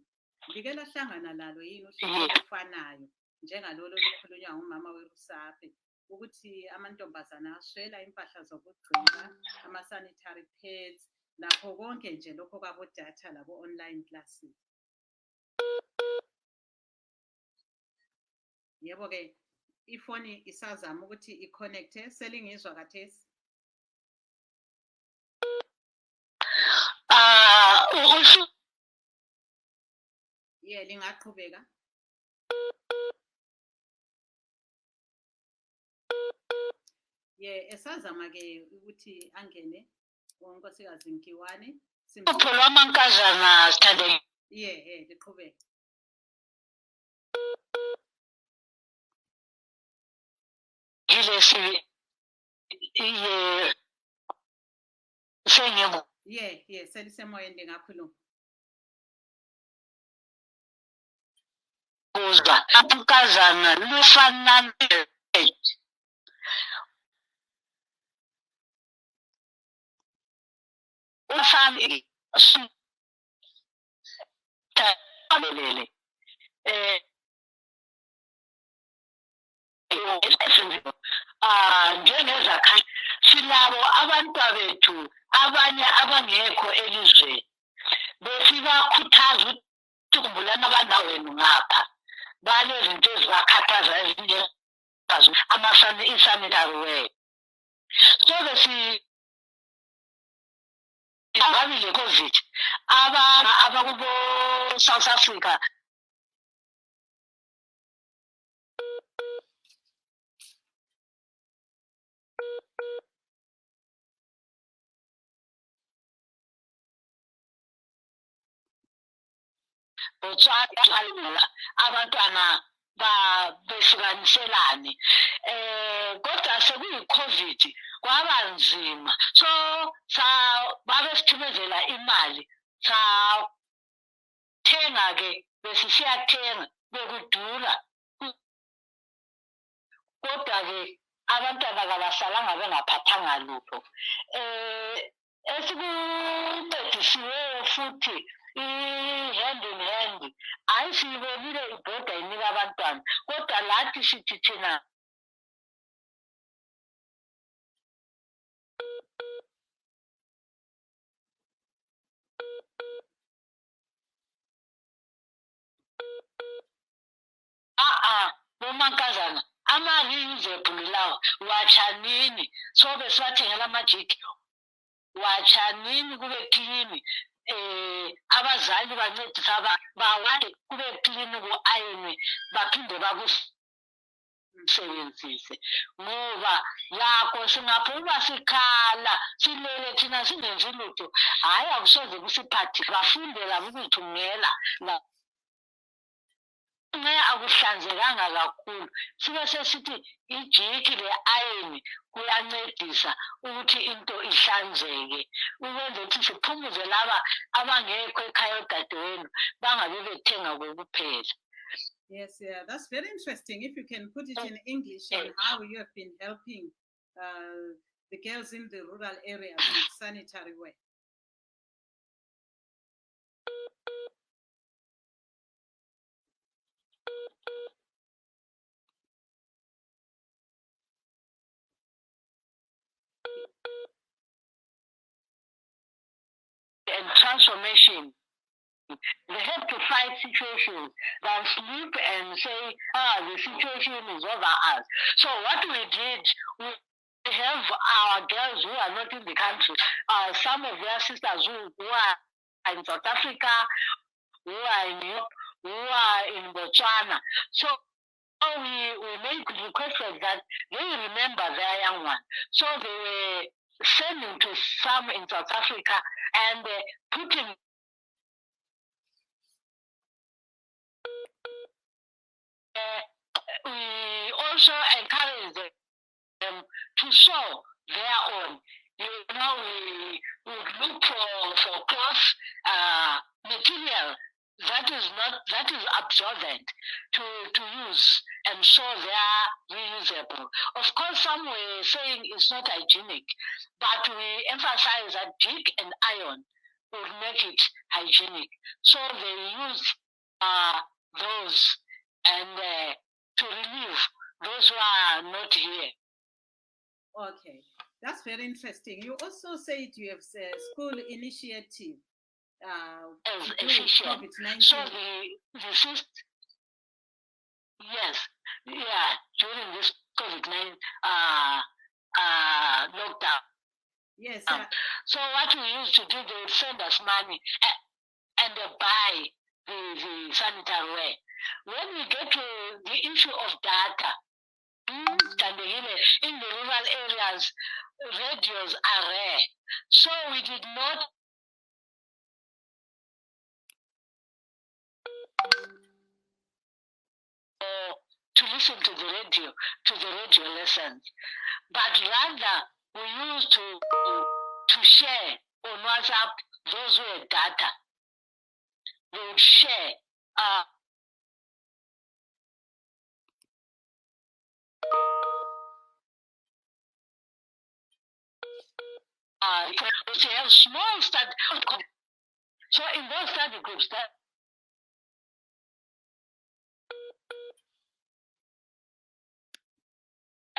like lahlangana lalo yini uhlelo olufanayo njengalolo olukhulunywa ngumama weRusape, ukuthi amantombazana aswela impahla zokugcina, ama-sanitary pads, lakho konke nje lokho kwabo-data labo-online classes? Yebo-ke ifoni isazama ukuthi i-connecte, selingizwa khathesi? Yeah, lingaqhubeka. Yeah, esazama ke ukuthi angene uNkosikazi Nkiwane. Uphelwa amankazana Sithande. Yeah, liqhubeka. Ilesi sengiyebo. Yeah, selisemoyeni ndingakhuluma. Uzwa amankazana lufana ufani tabelele njengezakhathi silabo abantwabethu abanye abangekho elizweni, besibakhuthaza ukuthi kumbulana abanawenu ngapha banezinto ezibakhathaza ezinye i-sanitary wear. So ngabile COVID abakubo South Africa abantwana behlukaniselane, kodwa sekuyi-COVID kwaba nzima, so babe sithumezela imali, sathenga-ke besisiyathenga bekudura, kodwa-ke abantwana kabasalanga bengaphathanga lutho. Esikuncedisiweyo futhi i-hand in hand, hayi siyibonile ibhoda inika abantwana, kodwa lathi sithi thina bomankazana ama-reusable lawa watshanini, so besiwathengela amajiki, watshanini kube klini, abazali bancedisa bawade kube klini ku-ayini baphinde bakusebenzise, ngoba yakho singaphuma sikhala silele thina singenzi lutho, hhayi akusoze kusiphathi, bafundela ukuthungela akuhlanzekanga kakhulu, sibe sesithi ijiki le-ayini kuyancedisa ukuthi into ihlanzeke, ukwenzela ukuthi siphumuze laba abangekho ekhaya odadewenu bangabe bethenga kokuphela. Yes, yeah, that's very interesting. If you can put it in English and how you have been helping the girls in the rural areas with sanitary wear. And transformation. They have to fight situations than sleep and say, the situation is over us. So what we did, we have our girls who are not in the country, some of their sisters who are in South Africa, who are in Europe, who are in Botswana. So we made requested that they remember their young one. So they were sending to some in South Africa and putting we also encourage them to sew their own. You know, we look for cloth material that is absorbent to use, and so they are reusable. Of course, some were saying it's not hygienic, but we emphasize that jig and iron would make it hygienic. So they use those and to relieve those who are not here. Okay, that's very interesting. You also said you have a school initiative. As efficient. COVID-19. So the system, yes, yeah, during this COVID-19 lockdown. Yes. So what we used to do, they would send us money and buy the sanitary wear. When we get to the issue of data, in the rural areas, radios are rare. So we did not to listen to the radio lessons, but rather we used to share on WhatsApp those who had data. They would share to have small study. So in those study groups, that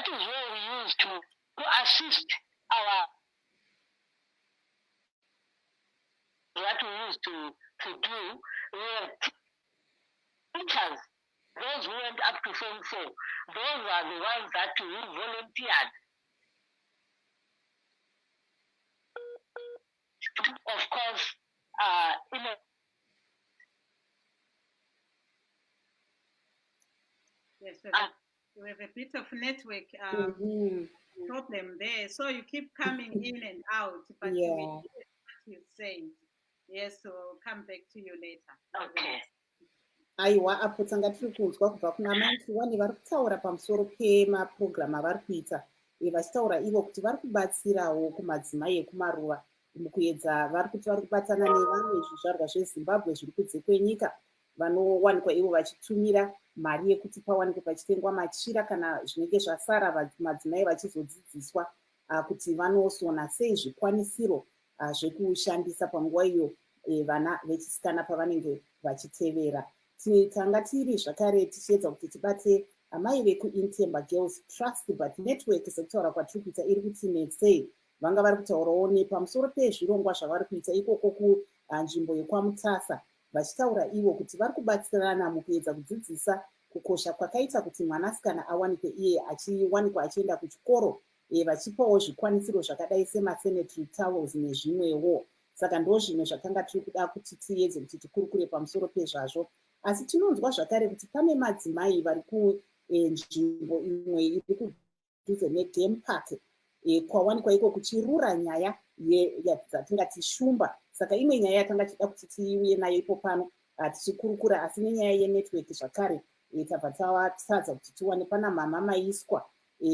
is where we use to assist our what we used to do. We have teachers, those who went up to Form 4, those are the ones that we volunteered. Of course, yes, we have a bit of network problem there, so you keep coming in and out, but we hear what you say. Yes, so come back to you later. Okay. Aiwa, apo tanga tiri kunzwa kubva kuna Mantuwani vari kutaura pamusoro pemapurogiramu avari kuita, vachitaura ivo kuti vari kubatsirawo kumadzimai ekumaruva mukuedza, vari kuti vari kubatana nevamwe zvizvarwa zveZimbabwe zviri kunze kwenyika vanowanikwa ivo vachitumira mari yekuti pawanikwe pachitengwa machira kana zvinenge zvasara, madzimai vachizodzidziswa kuti vanosona sei zvikwanisiro zvekushandisa panguva iyo vana vechisikana pavanenge vachitevera. Tanga tiri zvakare tichiedza kuti tibate amai vekuIntemba Girls Trust but Network, sekutaura kwatiri kuita iri kuti netsei, vanga vari kutaurawo nepamusoro pezvirongwa zvavari kuita ikoko kunzvimbo yekwamutasa, vachitaura ivo kuti vari kubatsirana mukuedza kudzidzisa kukosha kwakaita kuti mwanasikana awanikwe iye achiwanikwa achienda kuchikoro, vachipawo zvikwanisiro zvakadai semasanitary towels nezvimwewo. Saka ndo zvimwe zvakanga tiri kuda kuti tiedze kuti tikurukure pamusoro pezvazvo. Asi tinonzwa zvakare kuti pane madzimai vari kunzvimbo imwe iri kudhuze neGame Park kwawanikwa iko kuchirura nyaya dzatingati shumba. Saka imwe nyaya yatanga tichida kuti tiuye nayo ipo pano tichikurukura, asi nenyaya yenetwork zvakare tabva tavatadza kuti tiwane pana mama maiswa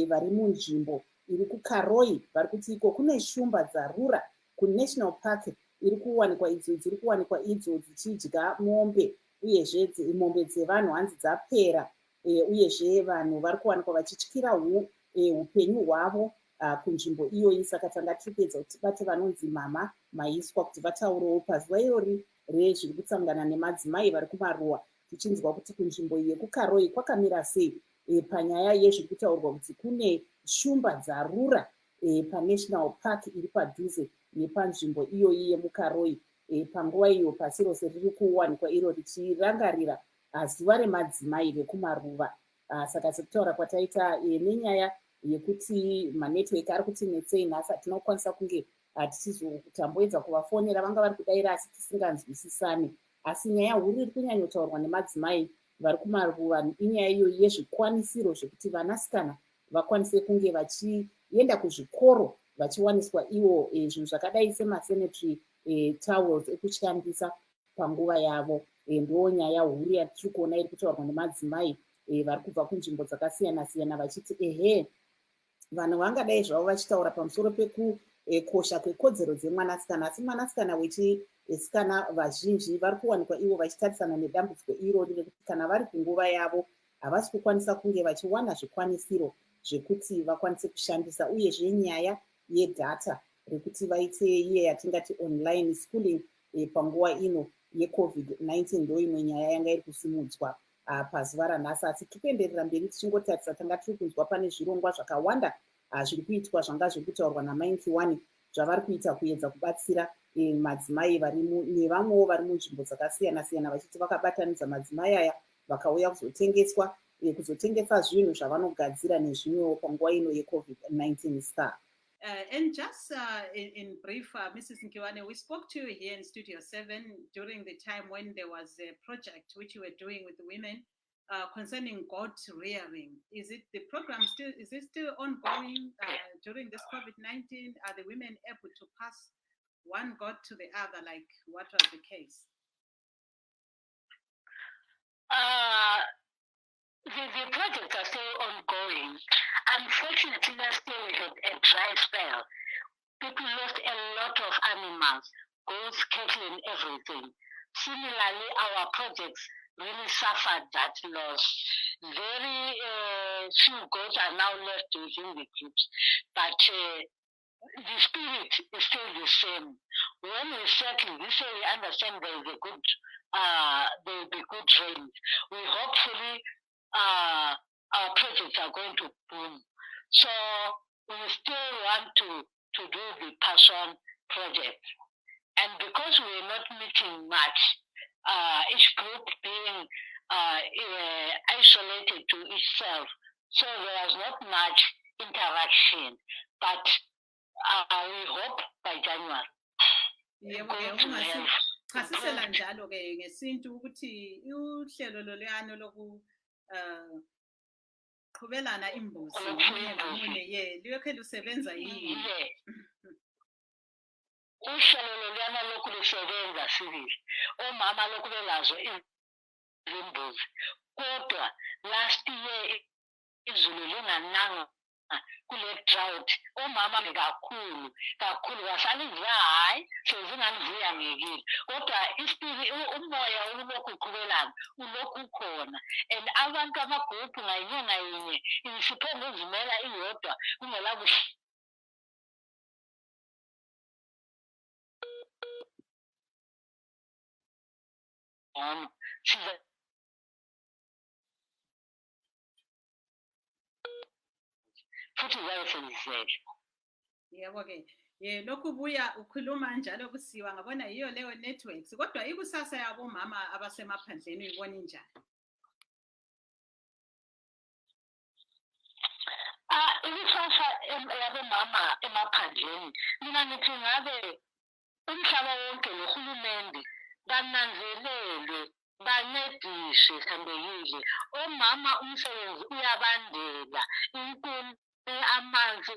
vari munzvimbo iri kuKaroi, vari kuti iko kune shumba dzarura kuNational Park iri kuwanikwa idzo dzichidya mombe, uyezve mombe dzevanhu hanzi dzapera, uyezve vanhu vari kuwanikwa vachityira upenyu hwavo kunzvimbo iyoyi. Saka tanga tiripedza kuti tibate vanonzi mama maiswa kuti vataurewo pazuva irori rezviri kutsangana nemadzimai vari kumaruwa, tichinzwa kuti kunzvimbo iyi yekuKaroi kwakamira sei panyaya yezviri kutaurwa kuti kune shumba dzarura paNational Park iri padhuze nepanzvimbo iyoyi yemuKaroi. Panguva iyo pasi rose riri kuwanikwa iro richirangarira zuva remadzimai vekumaruva. Saka sekutaura kwataita nenyaya yekuti manetwork ari kuti netsei nhasi hatina kukwanisa kunge tichizotamboedza kuvafonera vanga vari kudaira asi tisinganzwisisani. Asi nyaya huru iri kunyanyotaurwa nemadzimai vari kumaruva inyaya iyo yezvikwanisiro zvekuti vanasikana vakwanise kunge vachienda kuzvikoro vachiwaniswa ivo zvinhu zvakadai semasanitary towels ekushandisa panguva yavo. Ndo nyaya huru yatiri kuona iri kutaurwa nemadzimai vari kubva kunzvimbo dzakasiyana-siyana vachiti vanhu vangadai zvavo vachitaura pamusoro pekukosha kwekodzero dzemwanasikana, asi mwanasikana wechisikana vazhinji vari kuwanikwa ivo vachitarisana nedambudziko irori rekuti kana vari kunguva yavo havasi kukwanisa kunge vachiwana zvikwanisiro zvekuti vakwanise kushandisa, uyezve nyaya yedhata rekuti vaite iye yatingati online schooling panguva ino yeCovid-19 ndo imwe nyaya yanga iri kusimudzwa pazuva ranhasi. Asi tikuenderera mberi tichingotarisa tanga tiri kunzwa pane zvirongwa zvakawanda zviri kuitwa zvanga zviri kutaurwa na91 zvavari kuita kuedza kubatsira madzimai nevamwewo vari munzvimbo dzakasiyana-siyana vachiti vakabatanidza madzimai aya vakauya kuzotengesa zvinhu zvavanogadzira nezvimwewo panguva ino yeCovid-19 star. And just in brief, Mrs. Nkiwane, we spoke to you here in Studio 7 during the time when there was a project which you were doing with the women concerning goat rearing. Is the program still ongoing during this COVID-19? Are the women able to pass one goat to the other, like what was the case? The projects are still ongoing. Unfortunately, last year we had a dry spell. People lost a lot of animals, goats, cattle, and everything. Similarly, our projects really suffered that loss. Very few goats are now left within the groups, but the spirit is still the same. When we settle this way, we understand there will be good rain. We hopefully our projects are going to boom. So we still want to do the person project. And because we're not meeting much, each group being isolated to itself, so there was not much interaction. But we hope by January. Chasisela njalo ke ngesintu ukuthi uhlelo loluyano loku qhubelana imbuzi ngamunye liyokhe lusebenza yini? Uhlelo loluyana lokhu lusebenza sibili. Omama lokhu belazo imbuzi. Kodwa last year izulu lingananga kule drought. Omama kakhulu basaliza hayi sezinganivuya ngekile. Kodwa umoya ulokhu uqhubelana ulokhu ukhona. And abantu amagroup ngayinye isiphongo izimela iyodwa kungela futhi zayisenziseke. Yebo ke. Lokhu buya ukhuluma njalo kusiwa ngabona yiyo leyo networks. Kodwa ikusasa yabo mama abasemaphandleni uyibona njani? Ikusasa yabo mama emaphandleni mina ngithi ngabe umhlaba wonke nohulumende bananzelelwe bancediswe sambekile. Omama umsebenzi uyabandela inkuni amanzi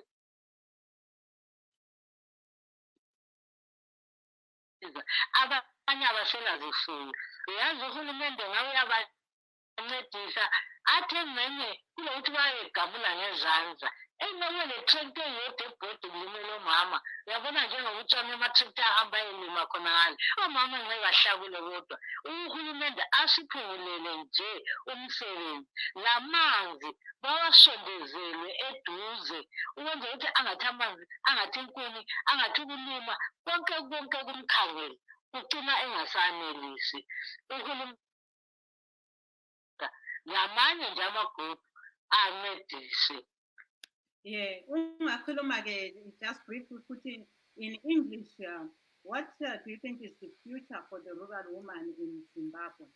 abanye abasela zifuyo. Uyazi uhulumende ngawe uyabancedisa athi engenye kulokuthi bayegamula ngezandla. Engenye le-tractor eyodwa ebhodi kulimela omama. Uyabona njengokuthi ama-tractor ahamba elima khonakale. Omama ngeke bahlakule kodwa. Uhulumende asiphungulele nje umsebenzi. Lamanzi bawasondezelwe eduze ukwenzela ukuthi angathi amanzi, angathi inkuni, angathi ukulima, konke kumkhangela ugcina engasanelisi. Uhulumende lamanye nje amagroup ancedise. Ungakhuluma ke just briefly put in English, what do you think is the future for the rural woman in Zimbabwe?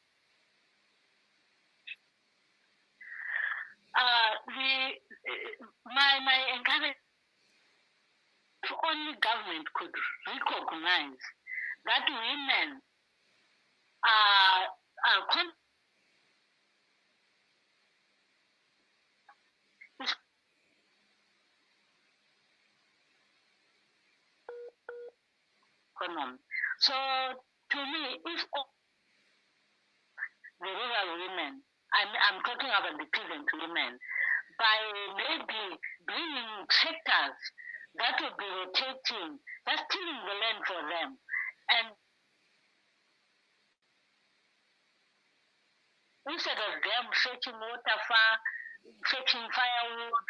My encouragement if only government could recognize that women are economy. So to me, if the rural women, I'm talking about the peasant women, by maybe bringing sectors that will be rotating, that's tilling the land for them. And instead of them fetching water, fetching firewood,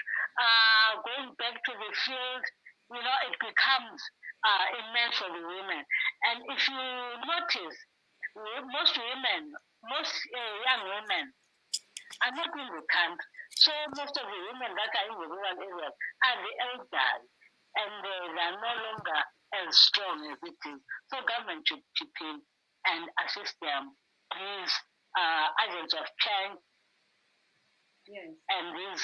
going back to the field, it becomes immense for the women. And if you notice, most young women are not in the camp. So most of the women that are in the rural areas are the elders, and they are no longer as strong as it is. So government should chip in and assist them. These agents of change, yes, and these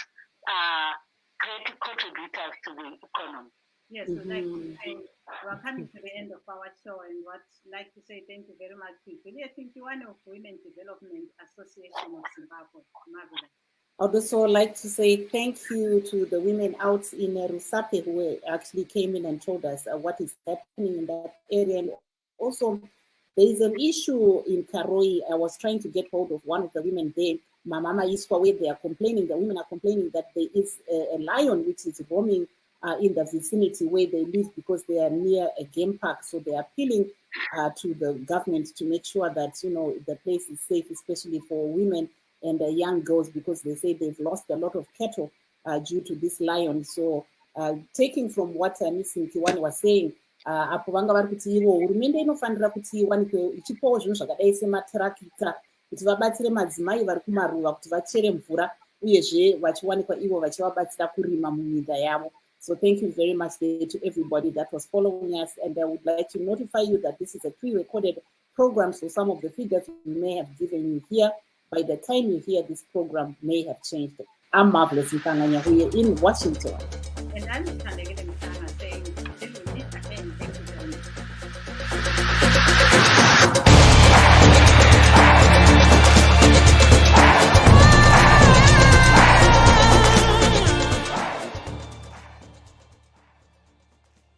great contributors to the economy. Yes, so like to say, we're coming to the end of our show, and what I'd like to say thank you very much to Julia Tinkiwane of Women Development Association of Zimbabwe. Marvelous. I'd also like to say thank you to the women out in Rusape who actually came in and told us what is happening in that area. And also, there is an issue in Karoi. I was trying to get hold of one of the women there, Mama Iswa, where they are complaining, the women are complaining that there is a lion which is roaming in the vicinity where they live because they are near a game park. So they are appealing to the government to make sure that, the place is safe, especially for women and young girls, because they say they've lost a lot of cattle due to this lion. So taking from what Miss Nkiwane was saying, apo vanga vari kuti ivo hurumende inofanira kuti iwanikwe ichipawo zvinhu zvakadai sematractor kuti vabatsire madzimai vari kumaruva kuti vachere mvura uyezve vachiwanikwa ivo vachivabatsira kurima muminda yavo. So thank you very much to everybody that was following us, and I would like to notify you that this is a pre-recorded program, so some of the figures we may have given you here, by the time you hear this program, may have changed. I'm Marvelous Mkanganya here in Washington. And I'm Thandekile Mkanganya.